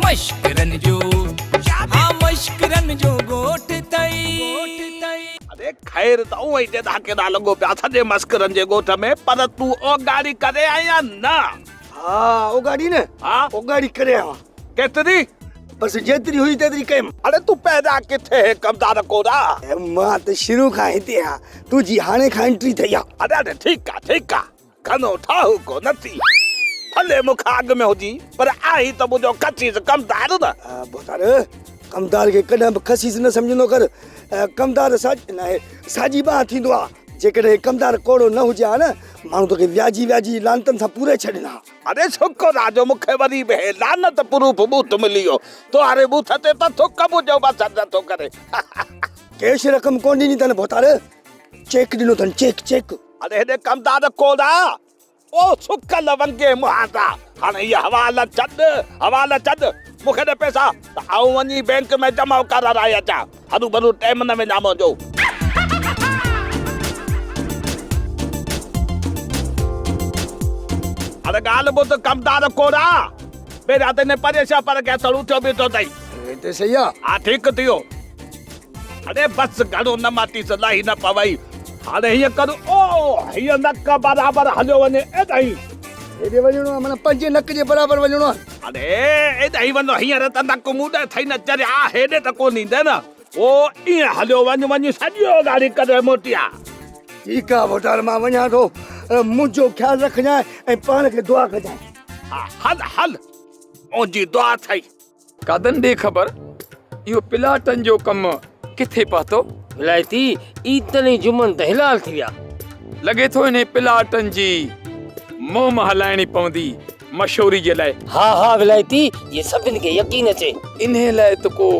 मश्करन जो हाँ मश्करन जो गोठ तई अरे खैर तो वही जे धाके ना लगो प्या सजे मस्करन जे गोठ में पर तू ओ गाड़ी करे आया ना हाँ ओ गाड़ी ने हाँ ओ गाड़ी करे आ केतरी बस जेतरी हुई तेतरी कम अरे तू पैदा किथे है कमदार कोरा मां तो शुरू खां हिते आ तू जी हाणे खां एंट्री थई आ अरे अरे ठीक आ कनो ठाहु को नथी भले मुख आग में होजी पर आई तो मुझो कचीस कमदार ना बोतार कमदार के कदम खसीस न समझनो कर कमदार साजी बा थींदो आ जेकॾहिं कमदार कोड़ो न हुजे न माण्हू तोखे व्याजी लानतन सां पूरे छॾींदा अरे छोको राजो मुखे वरी बे लानत प्रूफ बूथ मिलियो तो अरे बूथ ते त थुक मुझो बस नथो करे कैश रकम कोन ॾिनी अथनि भोतार चेक ॾिनो अथनि चेक अरे हेॾे कमदार कोड़ा ओ सुकल वंगे मुहाता हाणे ये हवाला छॾ मुखे दे पैसा त आऊं वञी बैंक में जमा कराराए अचां हरू भरू टाइम न वेंदा मुंहिंजो अरे गाल बुध कमदार कोड़ा मेरा ते ने परेशान पर के तड़ू उठो बीठो तई हिते सही आ हा ठीक थियो अरे बस घणो न माती सलाही न पवई हाणे हीअं करूं ओ हीअं नक बराबर हलियो वञे एॾाई हेॾे वञणो आहे माना पंजे नक जे बराबर वञणो आहे अरे एॾाई वञो हींअर त नक मुंड थई न चरिया हेॾे त कोन ईंदे न ओ ईअं हलियो वञ सॼो गाड़ी करे मोटिया ठीकु आहे भोटार मां वञा थो मुंहिंजो ख़्यालु रखजांइ ऐं पाण खे दुआ कजांइ हा हल मुंहिंजी दुआ थई कदन ॾे ख़बर इहो प्लाटनि जो कमु किथे पहुतो विलायती इतने जुमन त हिलाल थी विया लॻे थो इन प्लाटनि जी मोम हलाइणी पवंदी मशहूरी जे लाइ हा विलायती ये सभिनि खे यकीन अचे इन लाइ त को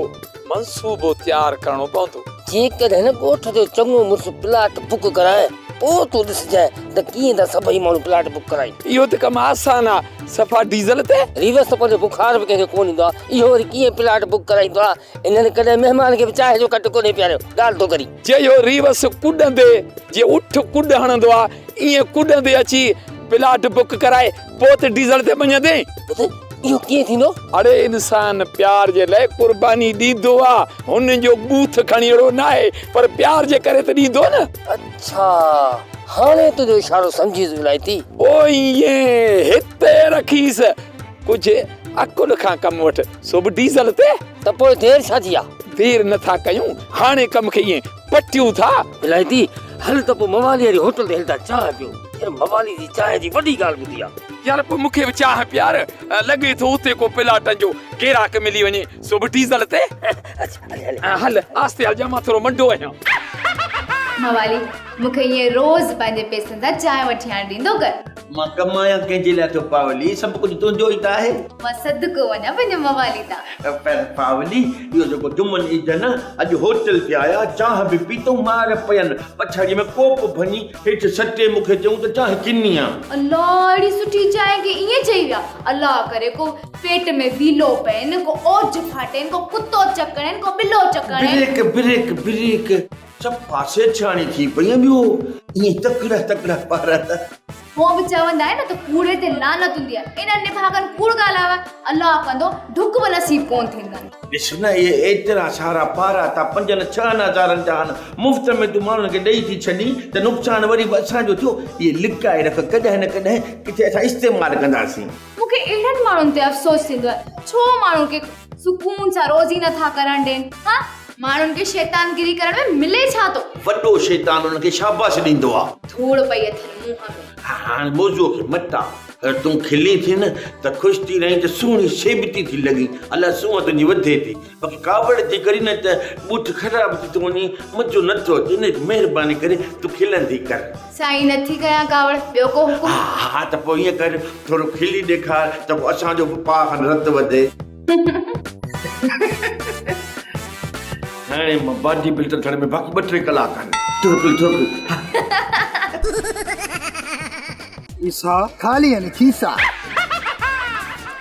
मंसूबो तयारु करणो पवंदो जेकॾहिं न ॻोठ जो चङो मुड़ुसु प्लाट बुक कराए पोइ तूं ॾिसजांइ त कीअं था सभई माण्हू प्लाट बुक कराइनि इहो त कमु आसान आहे सफ़ा डीज़ल ते रिवर्स त पंहिंजो बुखार बि कंहिंखे कोन ईंदो आहे इहो वरी कीअं प्लाट बुक कराईंदो आहे इन्हनि कॾहिं महिमान खे बि चांहि जो कट कोन्हे पियारियो ॻाल्हि थो करी चयो रिवर्स कुॾंदे जे उठ कुॾ हणंदो आहे ईअं कुॾंदे अची प्लाट बुक कराए पोइ त डीज़ल ते वञंदे इहो कीअं थींदो अड़े इंसान प्यार जे लाइ कुर्बानी ॾींदो आहे हुन जो बूथ खणी अहिड़ो न आहे पर प्यार जे करे त ॾींदो न अच्छा हाणे तुंहिंजो इशारो सम्झी विलायती ओ ईअं हिते रखीसि कुझु अकुल खां कमु वठ सो बि डीज़ल ते त पोइ देरि छा जी आहे देरि नथा कयूं हाणे कम खे ईअं पटियूं था विलायती हल त पोइ मवाली वारी होटल ते हलंदा चांहि पियो यार मवाली जी चांहि जी वॾी ॻाल्हि ॿुधी आहे यार पोइ मूंखे बि चाह प्यार लॻे थो उते को प्लाटनि जो गिराक मिली वञे सो बि डीज़ल ते हल आस्ते हल जा मां थोरो मंडो आहियां मवाली मूंखे ईअं रोज़ पंहिंजे पैसनि सां चांहि वठी आणे ॾींदो कर मां कमाया कंहिंजे लाइ थो पावली सभु कुझु तुंहिंजो ई त आहे मां सदको वञा पंहिंजे मवाली तां पर पावली इहो जेको जुमन ईद न अॼु होटल ते आया चांहि बि पीतो मार पयनि पछाड़ीअ में कोप भञी हेठि सटे मूंखे चयूं त चांहि किनी आहे अल्लाह अहिड़ी सुठी चांहि खे ईअं चई विया अल्लाह करे को पेट में वीलो पइनि को ओज फाटेनि को कुतो चकड़नि को बिलो चकड़नि ब्रेक सभु पासे छाणी थी पई ॿियो ईअं तकड़ा पारा त हो बि चवंदा आहिनि न त कूड़े ते लानत हूंदी आहे इन्हनि निभागनि कूड़ ॻाल्हायो अल्लाह कंदो ढुक बि नसीब कोन थींदनि ॾिस न इहे एतिरा सारा पारा था 5-6 हज़ारनि जा आहिनि मुफ़्त में तूं माण्हुनि खे ॾेई थी छॾी त नुक़सानु वरी बि असांजो थियो इहे लिकाए रख कॾहिं न कॾहिं किथे असां इस्तेमालु कंदासीं मूंखे अहिड़नि माण्हुनि ते अफ़सोस थींदो आहे छो माण्हुनि खे सुकून सां रोज़ी नथा करणु ॾियनि हा माण्हुनि खे शैतानगिरी करण में मिले छा थो वॾो शैतान उन्हनि खे शाबाश ॾींदो आहे धूड़ पई अथनि मुंहं में हाणे मौज़ूअ खे मटा अगरि तूं खिली थी न त ख़ुशि थी रहीं त सुहिणी सेबती थी लॻी अलाए सूंहं तुंहिंजी वधे थी बाक़ी कावड़ थी करी न त ॿूठ ख़राब थी थो वञे मज़ो नथो अचे इन महिरबानी करे तूं खिलंदी कर साईं नथी कयां कावड़ ॿियो को हुकुम हा त पोइ ईअं कर थोरो खिली ॾेखार त पोइ असांजो बि पाउ खनि रत वधे हाणे मां बॉडी बिल्डर थियण में बाक़ी 2-3 कलाक आहिनि ईसा खाली है खीसा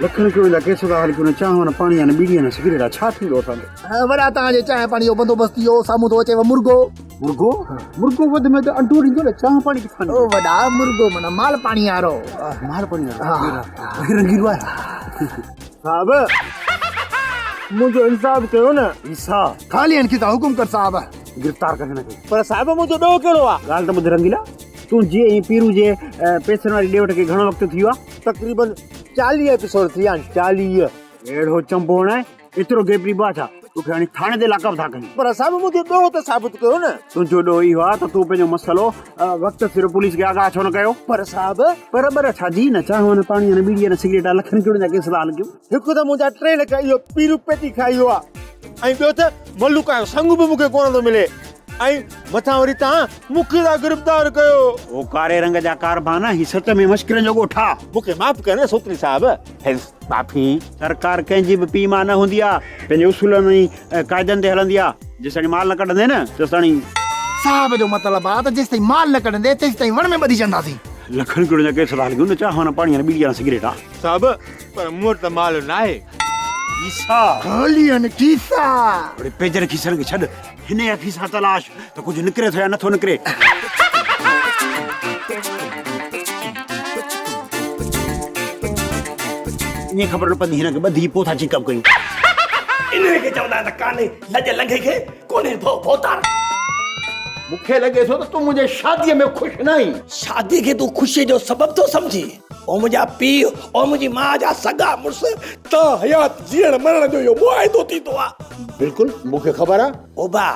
लखन को इला केसो का हल को चाह न पानी न बीड़ी न सिगरेट छा थी रो थाने वरा ता जे चाह पानी जो बंदोबस्त यो सामू तो अचे मुर्गो वध में तो अंडो रिंदो चाह पानी के खाने ओ वडा मुर्गो मना माल पानी आरो हां रंगीलो है साहब मुझे इंसाफ कयो न ईसा खाली इनकी ता हुकुम कर साहब गिरफ्तार करे न पर साहब मुझे डो केड़ो आ गाल त ॿुध रंगीला तू जे ई पीरू जे पैसनि वारी डेवट खे घणो वक़्तु थी वियो आहे तक़रीबन 40 एपिसोड थी विया आहिनि 40 अहिड़ो चंपो न एतिरो गेपरी बाछा तोखे हाणे थाणे ते लाकब था कयूं पर साहब मुंहिंजो ॾोह त साबित कयो न तुंहिंजो ॾोह इहो आहे त तूं पंहिंजो मसइलो वक़्तु सिर पुलिस खे आगाह छो न कयो पर साहब पर छाजी न चांहि न पाणी न बीड़ी न सिगरेट लखनि किड़नि जा केस लाल कयूं हिकु त मुंहिंजा 3 लख इहो पीरू पेटी खाई वियो आहे ऐं ॿियो त मलूका जो संग बि मूंखे कोन थो मिले ऐं मथां वरी तव्हां मूंखे था गिरफ़्तार कयो ओ कारे रंग जा कारबान ही सच में मश्किरनि जो ॻोठा मूंखे माफ़ कर न सोत्री साहब माफ़ी सरकार कंहिंजी बि पीउ मां न हूंदी आहे पंहिंजे उसूलनि ऐं क़ाइदनि ते हलंदी आहे जेसिताईं माल न कढंदे न तेसिताईं साहब जो मतिलबु आहे त जेसिताईं माल न कढंदे तेसिताईं वण में ॿधी छॾंदासीं लखनि किड़नि जा केस था लॻूं न चांहि न पाणी न बीड़ी न सिगरेट आहे साहब पर मूं वटि त माल न आहे ईसा खाली अन कीसा बड़े पेजर खीसण खे छॾ हिन जा खीसा तलाश त कुझु निकिरे थो या नथो निकिरे ईअं ख़बर न पवंदी हिन खे ॿधी पोइ था चिकअप कयूं इन खे चवंदा त कान्हे लज लंघे खे कोन्हे भोतार मूंखे लॻे थो त तूं मुंहिंजे शादीअ में ख़ुशि न आहीं शादी खे तूं ख़ुशी जो सबब थो समझी ओ मुंहिंजा पीउ ओ मुंहिंजी मां जा सगा मुड़ुस त हयात जीअण मरण जो इहो मुआइदो थींदो आहे बिल्कुलु मूंखे ख़बर आहे ओ बा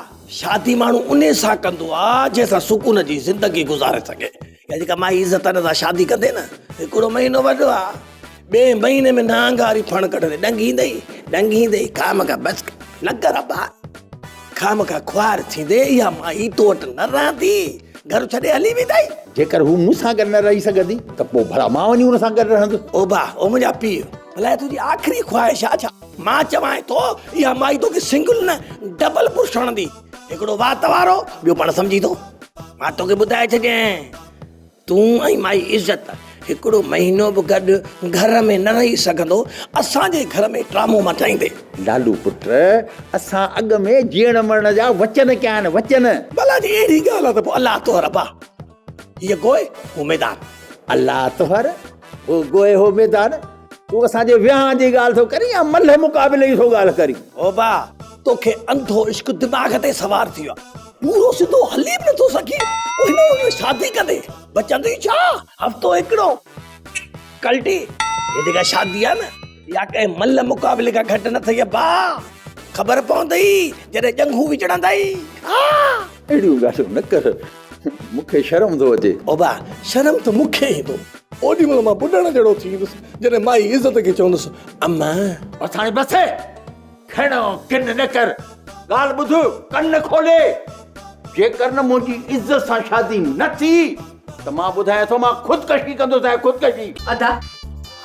शादी माण्हू उन सां कंदो आहे जंहिंसां सुकून जी ज़िंदगी गुज़ारे सघे या जेका माई इज़त सां शादी कंदे न हिकिड़ो महीनो वॾो आहे ॿिए महीने में नांगारी फण कढंदे डंगींदे खाम खां बस लग रबा खाम खां ख्वार थींदे इहा माई तो वटि न रहंदी घर छॾे हली वेंदाई जेकर हू मूंसां गॾु न रही सघंदी त पोइ भला मां वञी हुन सां गॾु रहंदुसि ओ बा ओ मुंहिंजा पीउ भला तुंहिंजी आख़िरी ख्वाहिश आहे छा मां चवां थो इहा माई तोखे सिंगल न डबल पुरुष हणंदी हिकिड़ो वात वारो ॿियो पाण सम्झी थो मां तोखे ॿुधाए छॾियां तूं ऐं माई इज़त हिकिड़ो महीनो बि गॾु घर में न रही सघंदो असांजे घर में ड्रामो मचाईंदे लालू पुट असां अॻ में जीअण मरण जा वचन कया आहिनि वचन भला जी अहिड़ी ॻाल्हि आहे त पोइ अलाह तोहर बा हीअ गोए हू मैदान अल्लाह तोहर हो गोए हो मैदान तूं असांजे विहांउ जी ॻाल्हि थो करी या मल्ह मुक़ाबिले जी थो ॻाल्हि करी ओ बा तोखे अंधो इश्क दिमाग़ ते सवार थी वियो पूरो सिधो हली बि नथो सघे हिन शादी कंदे बचंदी छा हफ़्तो हिकिड़ो कल्टी हे जेका शादी आहे न या कंहिं मल्ह मुक़ाबिले खां घटि न थी बा ख़बर पवंदई जॾहिं जंगू विझड़ंदई अहिड़ियूं ॻाल्हियूं न कर मूंखे शर्म थो अचे ओ बा शर्म त मूंखे ईंदो ओॾी महिल मां ॿुधण जहिड़ो थी वेंदुसि जॾहिं माई इज़त खे चवंदुसि अम्मा असांजे बसे खणो किन न कर ॻाल्हि ॿुध कन खोले जेकर न मुंहिंजी इज़त सां शादी न थी त मां ॿुधायां थो मां ख़ुदकशी कंदुसि ख़ुदकशी अदा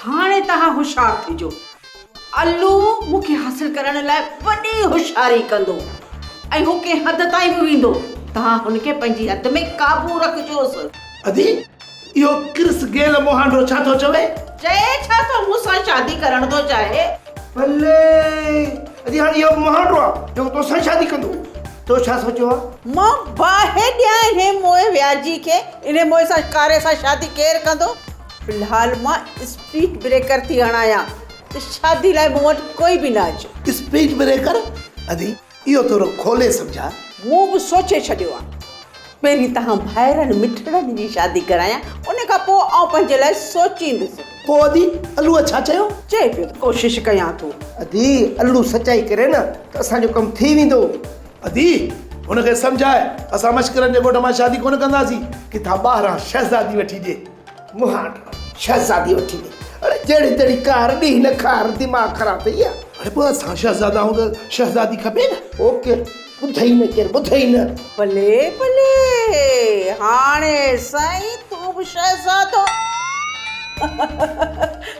हाणे तव्हां होशियार थिजो अल्लू मूंखे हासिल करण लाइ वॾी होशियारी कंदो ऐं हू कंहिं हद ताईं बि वेंदो तव्हां हुनखे पंहिंजी हद में काबू रखजोसि अदी इहो किरस गेल मोहांडो छा थो चवे चए छा थो मूंसां शादी करण थो चाहे भले अदी हाणे इहो मोहांडो आहे जेको तोसां शादी कंदो तो छा सोचियो आहे मां बाहि ॾियां हिन मोए व्याजी खे इन मोए सां कारे सां शादी केरु कंदो फ़िलहाल मां स्पीड ब्रेकर थी हणायां त शादी लाइ मूं वटि कोई बि न अचे स्पीड ब्रेकर अदी इहो थोरो खोले सम्झा मूं बि सोचे छॾियो आहे पहिरीं तव्हां भाइरनि मिठड़नि जी शादी करायां उन खां पोइ आउं पंहिंजे लाइ सोचींदुसि पोइ अदी अल्लूअ छा चयो चए पियो त कोशिशि कयां थो अदी अल्लू सचाई करे न त असांजो कमु थी वेंदो अदी हुनखे सम्झाए असां मश्करनि जे घोट मां शादी कोन कंदासीं किथां ॿाहिरां शहज़ादी वठी ॾे मुहांड शहज़ादी वठी ॾे अरे जहिड़ी तहिड़ी कार ॾींहुं न खार दिमाग़ ख़राबु थी आहे अरे पोइ असां शहज़ादा हूं त शहज़ादी खपे न ओके ॿुधई न केरु ॿुधई न भले भले हाणे साईं तूं बि शहज़ादो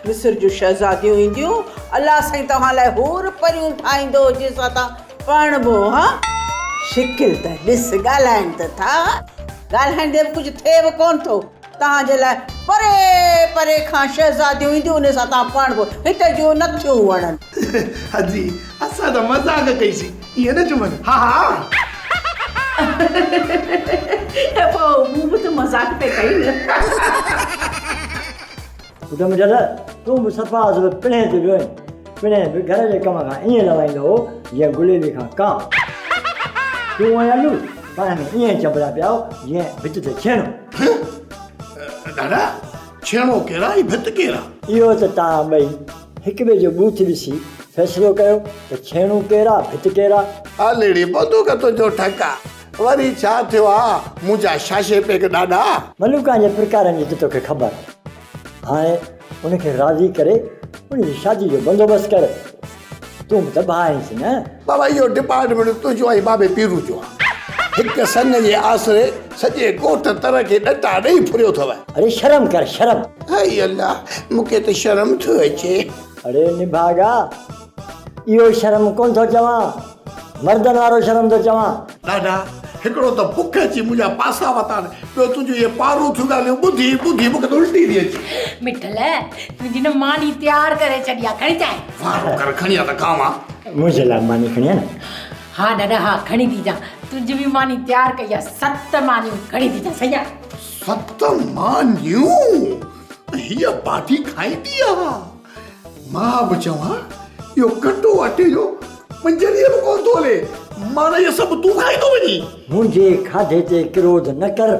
मिस्र जूं शहज़ादियूं ईंदियूं अलाह साईं तव्हां लाइ हूर परियूं ठाहींदो जंहिंसां तव्हां पढ़बो हा शिकिल त ॾिस ॻाल्हाइनि त था ॻाल्हाईंदे बि कुझु थिए बि कोन थो तव्हांजे लाइ परे परे खां शहज़ादियूं ईंदियूं उन सां तव्हां पढ़बो हिते जूं नथियूं वणनि अजी असां त मज़ाक कईसीं इहे न चुमनि हा हा पोइ मूं बि त मज़ाक पे कई न ॿुध मुंहिंजा तूं बि सफ़ा पिणे ते वियो आहीं पिणे बि घर जे कम खां ईअं लवाईंदो हो जीअं गुलेली खां कां। तूं आलू पाण में ईअं चबड़ा पिया जीअं भित ते छेणो। दादा छेणो केरा ई भित केरा? इहो त तव्हां ॿई हिक ॿिए जो बूथ ॾिसी फ़ैसिलो कयो त छेणो केरा भित केरा। हालेड़ी बंदूक तुंहिंजो ठका वरी छा थियो आहे मुंहिंजा छाशे पे के ॾाॾा। मलूका जे प्रकारनि जी त तोखे ख़बर। हाणे उनखे राज़ी करे उनजी शादी जो बंदोबस्तु कर। तूं बि त भाउ आहीं न। बाबा इहो डिपार्टमेंट तुंहिंजो ऐं बाबे पीरू जो आहे। हिकु सन जे आसरे सॼे ॻोठ तर खे ॾटा ॾेई फुरियो अथव। अरे शर्म कर शर्म। हाय अल्लाह मूंखे त शर्म थो अचे। अरे निभागा इहो शर्म कोन थो चवां, मर्दनि वारो शर्म थो चवां। ॾाॾा हिकिड़ो त बुख अची मुंहिंजा पासा वता ॿियो तुंहिंजो इहे पारूं थियूं ॻाल्हियूं ॿुधी ॿुधी मूंखे त उल्टी थी अचे। मिठल तुंहिंजी न मानी तयारु करे छॾी आहे, खणी चांहि। वारो कर खणी आ त खावां। मुंहिंजे लाइ मानी खणी आ न। हा दादा हा खणी थी जा, तुंहिंजी बि मानी तयारु कई आहे, 7 मानियूं खणी थी जा। सही आहे 7 मानियूं? हीअ बाटी खाईंदी आहे? मां बि चवां इहो कटो अटे जो मंजरीअ बि कोन थो हले, माना इहो सभु तूं खाईंदो वञी। मुंहिंजे खाधे ते क्रोध न कर।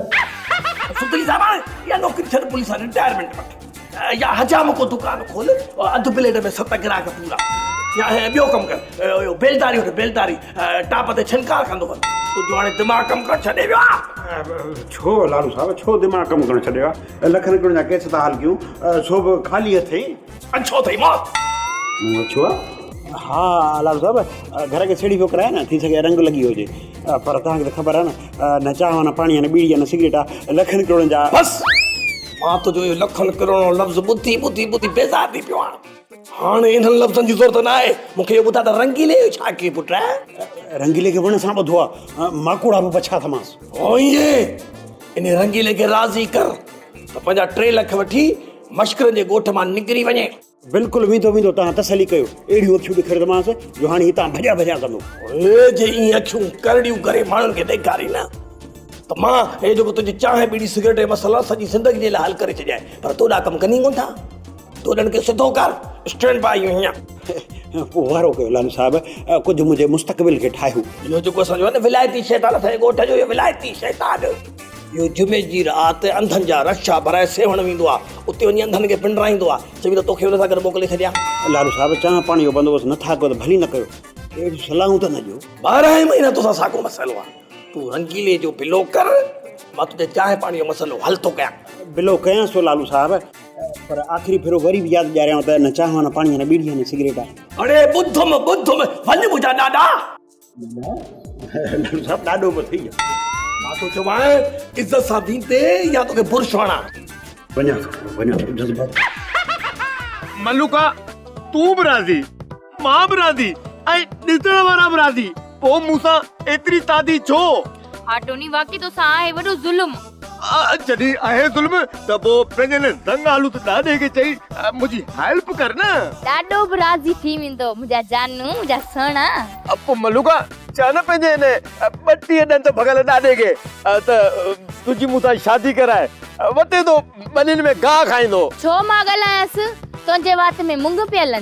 सुतली साहब या नौकरी छॾ पुलिस वारे रिटायरमेंट वठ या हजाम को दुकान खोल अधु प्लेट में 7 ग्राहक पूरा या ॿियो कमु कर बेलदारी वठ बेलदारी टाप ते छिनकार कंदो वञ। तूं हाणे दिमाग़ कमु करणु छॾे वियो आहे। छो लालू साहब छो दिमाग़ कमु करणु छॾियो आहे? लखनि करोड़ जा केस था हल कयूं सो बि ख़ाली हथे छो अथई मौत? छो आहे? हाँ लालू साहब घर खे सीढ़ी पियो कराए न, थी सघे रंग लॻी हुजे पर तव्हांखे त ख़बर आहे न चांहि न पाणी न बीड़ी न सिगरेट आहे लखनि करोड़नि जा। बस मां तुंहिंजो इहो लखनि करोड़ लफ़्ज़ ॿुधी ॿुधी ॿुधी बेज़ार थी पियो आहियां। हाणे इन्हनि लफ़्ज़नि जी ज़रूरत न आहे। मूंखे इहो ॿुधाए त रंगीले जो छा कई पुट? रंगीले खे वण सां ॿुधो आहे माकूड़ा बि पछा थमांसि। ओए इन रंगीले खे राज़ी कर त पंहिंजा 3 लख वठी मश्करनि जे ॻोठ मां निकिरी वञे। बिल्कुलु वेंदो वेंदो तव्हां तसली कयो अहिड़ियूं अखियूं ॾेखारींदोमांसि जो हाणे हितां भॼा भॼा कंदो। जे ईअं अखियूं करड़ियूं करे माण्हुनि खे ॾेखारी न त मां हे जेको तुंहिंजी चांहि बीड़ी सिगरेट जो मसइला सॼी ज़िंदगी जे लाइ हल करे छॾिया पर तोॾा कमु कनी कोन था। तोॾनि खे सिधो कर स्टैंड बाय हीअं पोइ वारो कयो लालू साहब कुझु मुंहिंजे मुस्तक़बिल खे ठाहियो। इहो जेको असांजो आहे न विलायती शैतान असांजे ॻोठ जो इहो विलायती शैतान इहो जुमे जी राति अंधनि जा रक्षा भराए सेवण वेंदो आहे उते वञी अंधनि खे पिंडराईंदो आहे चई त तोखे हुन सां गॾु मोकिले छॾियां। लालू साहब चांहि पाणी जो बंदोबस्तु नथा कयो त भली न कयो अहिड़ियूं सलाहूं त न ॾियो। 12 महीना तोसां साॻियो मसइलो आहे। तूं रंगीले जो बिलो कर मां तुंहिंजे चांहि पाणी जो मसइलो हल थो कयां। बिलो कयांसि थो लालू साहब पर आख़िरी भेरो वरी बि यादि ॾियारियां त न चांहि न पाणी न बीड़ी न सिगरेट आहे। अरे ॿुधुम वञ मुंहिंजा ॾाॾा। लालू साहब ॾाढो बि थी वियो। मां तो चवां इज्जत सां बीते या तोखे बुर्श हणा। वञा जज़्बात मलूका तूं बि राज़ी मां बि राज़ी ऐं ॾिसण वारा बि राज़ी पोइ मूंसां एतिरी तादी छो? हा टोनी वाकई तो सां आहे वॾो ज़ुल्म। जॾहिं आहे ज़ुल्म त पोइ पंहिंजे ज़ंग आलू त ॾाॾे खे चई मुंहिंजी हेल्प कर न। ॾाढो बि राज़ी थी वेंदो मुंहिंजा जानू मुंहिंजा सोना। पोइ मलूका चए न पंहिंजे हिन 32 ॾंद भॻल ॾाॾे खे त तुंहिंजी मूंसां शादी कराए वते तो ॿनिन में गाह खाईंदो। छो मां ॻाल्हायांसि तुंहिंजे वात में मुंग पियल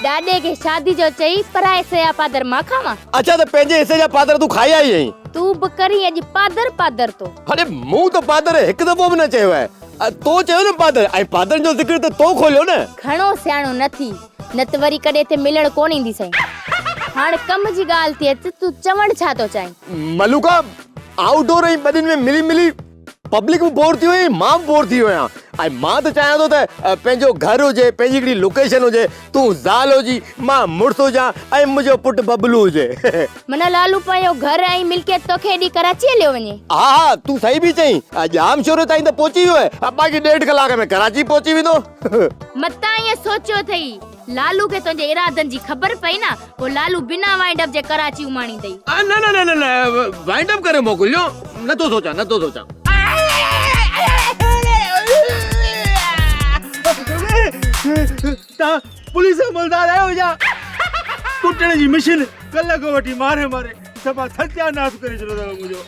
ॾाॾे खे शादी जो चई पराए हिसे जा पादर मां खावां। अच्छा त पंहिंजे हिसे जा पादर तूं खाई आई आहीं? तूं बि करी अॼु पादर तो। अरे मूं त पादर हिकु दफ़ो बि न चयो आहे। तो चयो न पादर ऐं पादर जो ज़िक्र त तो खोलियो न। घणो सियाणो न थी न त वरी कॾहिं हिते मिलण कोन ईंदी सही। हाणे कम जी ॻाल्हि थी अचे तूं चवण छा थो चाहीं? मलूका आउटडोर ऐं ॿिन्हिनि में मिली मिली पब्लिक भी बोर थी वई मां भी बोर थी वियो आहियां मां त चाहियां थो त पंहिंजो घर हुजे पंहिंजी हिकिड़ी लोकेशन हुजे तूं ज़ाल हुजी मां मुड़ुस हुजां ऐं मुंहिंजो पुटु बबलू हुजे। मना लालू पंहिंजो घर ऐं मिल्कियत तोखे हेॾी कराची हलियो वञे। हा तूं सही बि चईं जाम शोर ताईं त पहुची वियो आहे बाक़ी 1.5 कलाक में कराची पहुची वेंदो। मतां ईअं सोचियो अथई लालू खे तुंहिंजे इरादनि जी ख़बर पई न पोइ लालू बिना वाइंड अप जे कराची उमाणी अथई। न न न न वाइंड अप करे मोकिलियो नथो सोचां तव्हां पुलिस मुलदार आहियो छा? कुटण जी मशीन कल्ह को वठी मारे सभा सत्यानाश करे छॾियो अथव मुंहिंजो।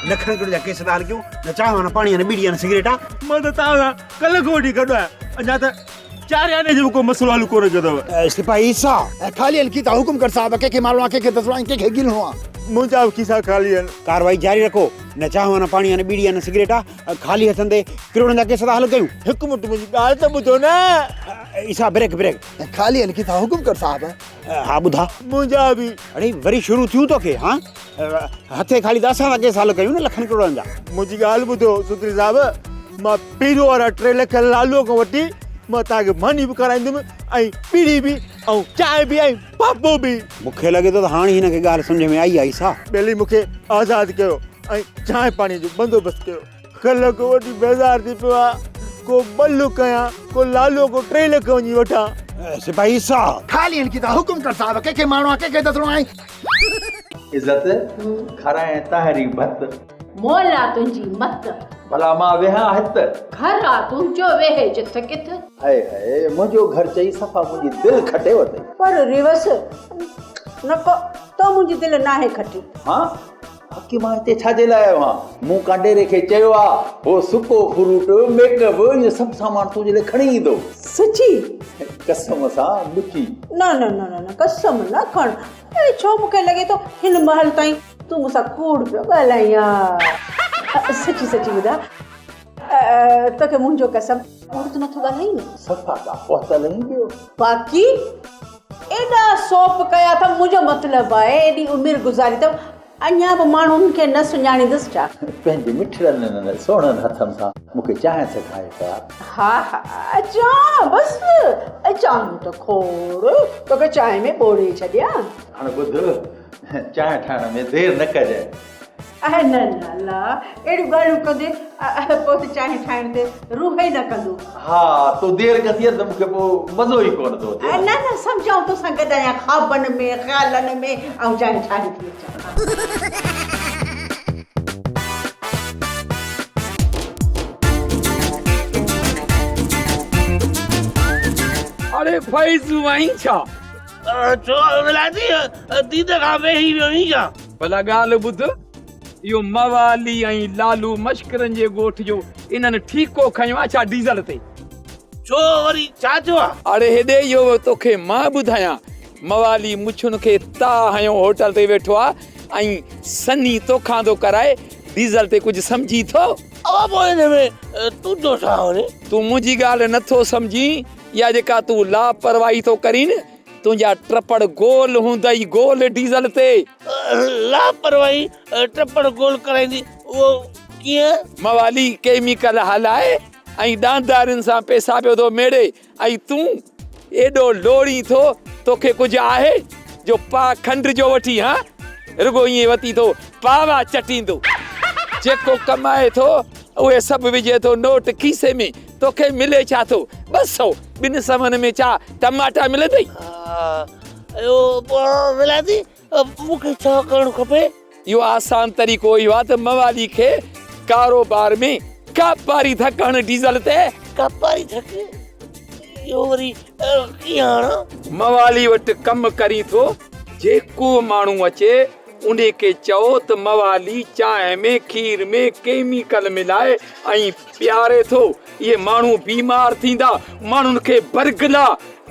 लखनि करोड़ जा केस था हल कयूं न चांहि न पाणी न बीड़ी न सिगरेट आहे। मां त तव्हां कल्ह को वठी कढो आहे अञा त चार आने जो को मसलो हल कोरे जदव सिपाही ईसा खाली हल्की ता हुकुम कर साहब के मारवा के दसवा के गिलवा मुंजा किसा खाली कार्रवाई जारी रखो न चाहो न पानी न बीड़ी न सिगरेटा खाली हथंदे किरोड़न जा केस हल कयूं हिक मिनट मुंजी गाल त बुधो न ईसा ब्रेक ब्रेक खाली हल्की ता हुकुम कर साहब हा बुधा मुंजा भी अरे वरी शुरू थियूं तो के हां हथे खाली 10 ला केस हल कयूं न लखन किरोड़न जा मुंजी गाल बुधो सुत्री साहब मां पीरो वाला 3 लख लालू को वटी मां ताके मानी भी कराइंदुम आई पीड़ी भी और चाय भी आई पापो भी मुखे लगे तो हां हिन के गाल समझ में आई आई सा पहली मुखे आजाद कयो आई चाय पानी जो बंदोबस्त कयो कल को वटी बाजार थी पिया को बल्लू कया को लालू को 3 लख वनी वठा सिपाही सा खाली हल्की ता हुकुम कर साहब के मारवा के दसवा आई इज्जत खराए ताहरी भत मोला तुंजी मत भला मां वेहा हत घर आ तुंजो वेहे जिथ किथ हाय हाय मुंजो घर चई सफा मुंजी दिल खटे वते पर रिवस नको तो मुंजी दिल ना है खटी हां हकी मां ते छाजे लायो हां मु कांडे रेखे चयो आ वो सुको फ्रूट मेकअप ये सब सामान तुजे ले खणी दो सच्ची कसम सा मुची ना ना ना ना कसम ना खण ए छो मुके लगे तो हिन महल ताई तू मुसा कूड़ पे गलाया सच्ची सच्ची बुधा तो के मुंजो कसम और तो न तो गलाई सफा का पता नहीं दियो बाकी एडा सोप कया था मुझे मतलब है एडी उम्र गुजारी तो अन्या बि माण्हुनि खे न सुञाणींदसि छा पंहिंजे मिठड़नि न सोणनि हथनि सां मूंखे चांहि सेखारे पिया हा हा अचां बसि अचां त खोड़ तोखे चांहि में ॿोड़े छॾियां हाणे ॿुध चांहि ठाहिण में देरि न कजांइ न न ला अहिड़ियूं ॻाल्हियूं कंदे पोइ त चांहि ठाहिण ते रूह ई न कंदो हा तूं देरि कंदीअ त मूंखे पोइ मज़ो ई कोन थो अचे न न सम्झां तोसां गॾु आहियां ख़्वाबनि में ख़्यालनि में ऐं चांहि ठाही थी अचां अरे फैज़ू आई छा छो मिलाती दीद खां वेही वियो नी छा भला ॻाल्हि ॿुध इहो मवाली ऐं लालू मश्करनि जे ॻोठ जो इन्हनि ठीको खयो आहे छा डीज़ल ते छो वरी छा थियो आहे अरे हेॾे इहो तोखे मां ॿुधायां मवाली मुछुनि खे ता हयो होटल ते वेठो आहे ऐं सनी तोखां थो कराए डीज़ल ते कुझु सम्झी थो पोइ हिन में तूं तो छा वञे तूं मुंहिंजी ॻाल्हि नथो सम्झी या जेका तूं लापरवाही थो करीं न तुंहिंजा ट्रपड़ गोल हूंदई गोल डीज़ल ते लापरवाही ट्रपड़ गोल कराईंदी उहो कीअं मवाली केमिकल हलाए ऐं ॾांदारनि सां पैसा पियो थो मेड़े ऐं तूं एॾो लोड़ी थो तोखे कुझु आहे जो पा खंड जो वठी हा रुगो ईअं वती थो पावा चटींदो जेको कमाए थो उहे सभु विझे थो नोट खीसे में तोखे मिले छा थो 200 ॿिनि समनि में छा टमाटा मिलंदई मिलाती मूंखे छा करणु खपे इहो आसान तरीक़ो इहो आहे त मवाली खे कारोबार में कापारी धकण डीज़ल ते कापारी धके इहो वरी कीअं मवाली वटि कमु करी थो जेको माण्हू अचे उन खे चओ त मवाली चांहि में खीर में केमिकल मिलाए ऐं प्यारे थो इहे माण्हू बीमार थींदा माण्हुनि खे बरगला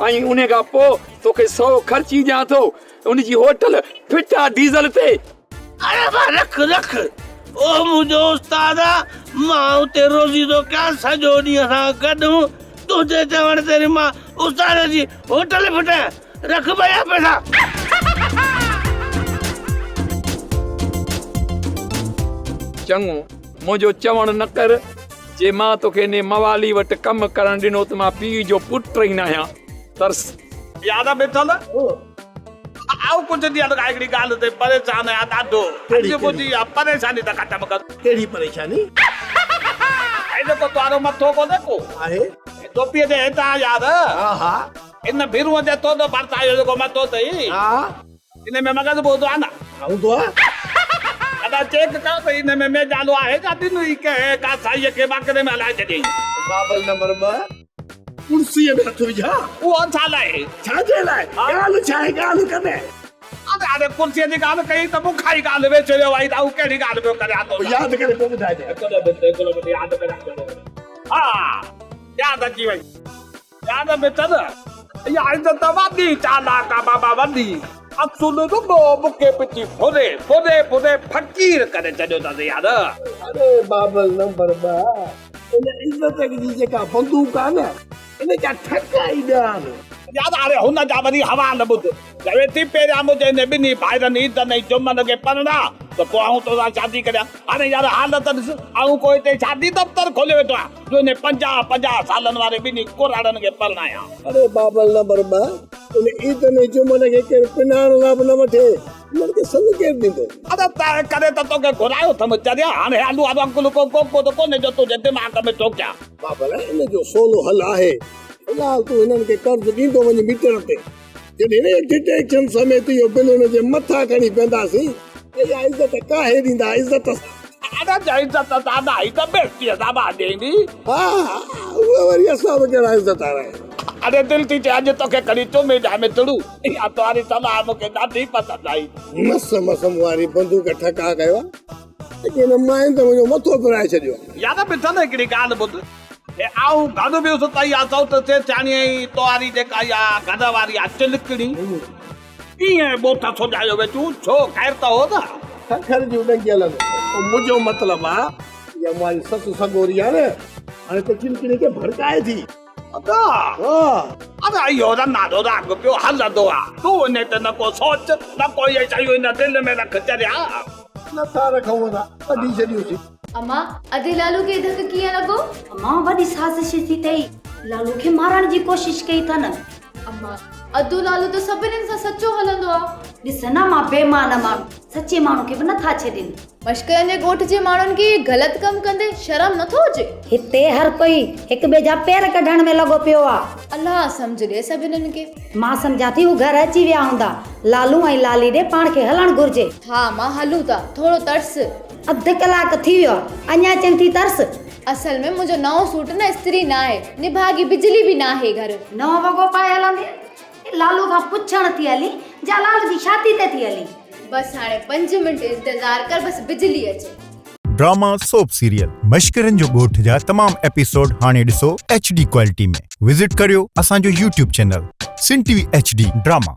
ऐं उन खां पोइ तोखे 100 ख़र्ची ॾियां थो उनजी होटल फिट आहे डीज़ल ते अरे बा रख रख ओ मुंहिंजो उस्ताद मां उते रोज़ी थो कयां सॼो ॾींहुं असां गॾु तुंहिंजे चवण ते मां उस्ताद जी होटल फिटायां रख भया पैसा चङो मुंहिंजो चवण न कर जे मां तोखे ने मवाली वटि कमु करणु ॾिनो त मां पीउ जो पुटु ई न आहियां तरस याद बेठल आउ कुछ ॾींहं खां हिकिड़ी ॻाल्हि ते परेशान आहियां ॾाढो अॼु मुंहिंजी परेशानी त ख़तमु कर कहिड़ी परेशानी जेको तुंहिंजो मथो कोन्हे को आहे टोपीअ जे हेठां याद हा हा इन भिरूअ जे तो भरता जो जेको मथो अथई हा इन में मगज़ हूंदो आहे न हूंदो आहे अदा चेक कर त इन में मेजालो आहे का दिन ई के का साईअ खे बाकरे में हलाए छॾियईं बाबल नंबर 2 कुर्सीअ में हथ विझा उहो छा लाइ छाजे लाइ ॻाल्हि छा आहे ॻाल्हि कॾहिं अरे कुर्सीअ जी ॻाल्हि कई त मूंखां ई ॻाल्हि वेच रहियो आई त कहिड़ी ॻाल्हि पियो करे थो यादि करे पोइ ॿुधाइजांइ यादि करे हा यादि अची वई यार बेटर या इज्जत वादी चालाका बाबा वदी अक्सुल रुगो मुके पिची फोरे फोरे फोरे फकीर करे चलो ता यार। अरे बाबल नंबर 2 इन इज्जत जी जेका बंदूक आ न इन जा ठका ई ॾान याद अरे हुन जा वरी हवाल ॿुध जवे थी पहिरियां मुंहिंजे ने ॿिन्ही भाइरनि ईद ने जुमन खे पढ़ना त पोइ आऊं तोसां शादी करियां। हाणे यार हालत ॾिस आऊं कोई हिते शादी दफ़्तर खोले वेठो आहे जो ने 50 सालनि वारे ॿिन्ही कुराड़नि खे पढ़नाया। अरे बाबल नंबर 2 इन ईद ने जुमन खे केर पिनाण लाइ बि न वठे उन्हनि खे संग केरु ॾींदो। अरे तंहिं करे त तोखे घुरायो अथमि चरिया हाणे आलू अंकुल को त कोन्हे जो तुंहिंजे दिमाग़ में टोकिया। बाबल इन जो सोलो हल आहे फिलहाल तूं हिननि खे कर्ज़ ॾींदो वञी मीटर ते जॾहिं डिटेक्शन समेत इहो बिल हुनजे मथां खणी पवंदासीं इहा इज़त काहे ॾींदा इज़त अरे जा इज़त दादा ही त बेस्तीअ सां भाउ ॾींदी। हा उहे वरी असां बि कहिड़ा इज़त वारा अरे दिल थी चए अॼु तोखे खणी चुमे जाए में तुड़ू इहा तुम्हारी सलाह मूंखे ॾाढी पसंदि आई। मसम वारी बंदूक ठका कयो आहे लेकिन मां त मुंहिंजो मथो फिराए छॾियो। यार ॿुध न हिकिड़ी ॻाल्हि ॿुध आऊं घर बि उस त इहा सौट से थियाणी तोहारी जेका इहा घर वारी आहे चिलकड़ी कीअं ॿोठ सोॼायो वेठूं छो ख़ैर त हो न खखर जूं ॾंगियल मुंहिंजो मतिलबु आहे इहा मुंहिंजी ससु सगोरी आहे न हाणे त चिलकड़ी खे भड़काए थी। अरे इहो नालो राग पियो हलंदो आहे तूं इन ते न को सोच न को इहे शयूं इन दिलि में रख चरिया नथा रखूं असां कढी छॾियोसीं। अम्मा अधे लालू खे धक कीअं लॻो? अम्मा वॾी साज़िश थी अथई लालू खे मारण जी कोशिश कई अथनि। अम्मा अधु लालू त सभिनीनि सां सचो हलंदो आहे। ॾिस न मां बेईमान माण्हू सचे माण्हू खे बि नथा छॾनि। मश्करनि जे ॻोठ जे माण्हुनि खे ग़लति कमु कंदे शर्म नथो अचे? हिते हर कोई हिक ॿिए जा पेर कढण में लॻो पियो आहे। अल्लाह सम्झ ॾे सभिनीनि खे। मां सम्झां थी हू घर अची विया हूंदा लालू ऐं लाली ॾे पाण खे हलणु घुर्जे। हा मां हलूं था थोरो तरस। अधु कलाक थी वियो अञा अचनि थी तरस। असल में मुंहिंजो नओं सूट न इस्त्री न आहे निभागी बिजली बि न आहे घर। नओं वॻो पाए हलंदी लालू खां पुछण थी हली जा लाल जी शादी ते थी हली। बस हाणे 5 मिंट इंतजार कर बस बिजली अचे। ड्रामा सोप सीरियल मश्करनि जो ॻोठ जा तमाम एपिसोड हाणे ॾिसो HD क्वालिटी में। विजिट करियो असांजो YouTube चैनल सिन TV HD ड्रामा।